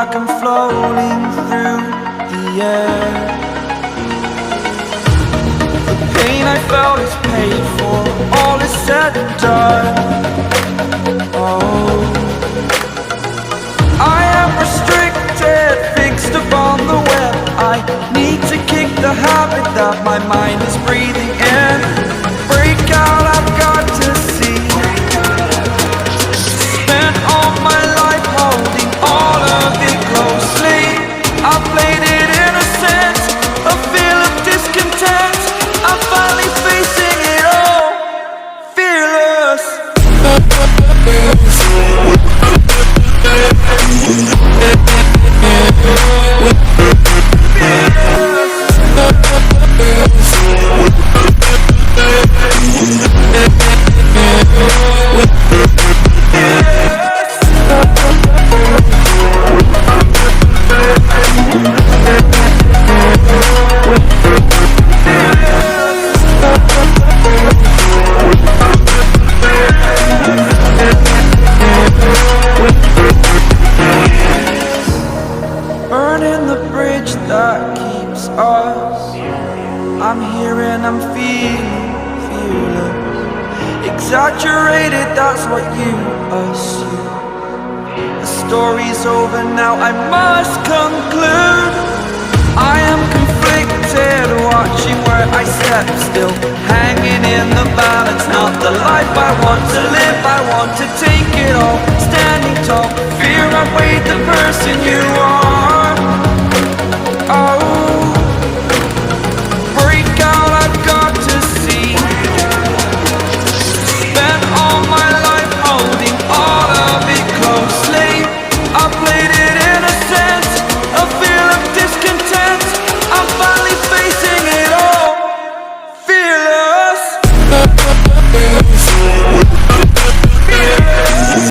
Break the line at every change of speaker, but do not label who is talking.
like I'm floating through the air. The pain I felt is paid for, all is said and done. Oh, I am restricted, fixed upon the web. I need to kick the habit that my mind is breathing in. Break out, I've got to see. Spent all my life holding all of it closely. I played it innocent, a feel of discontent. I'm finally facing it all, fearless. Burning the bridge that keeps us. I'm here and I'm feeling fearless. Exaggerated, that's what you assume. The story's over now, I must conclude. I am conflicted, watching where I step still, hanging in the balance. Not the life I want to live, I want to take it all. Standing tall, fear outweighed the person you are. Oh, break out, I've got to see. Spent all my life holding all of it closely. I played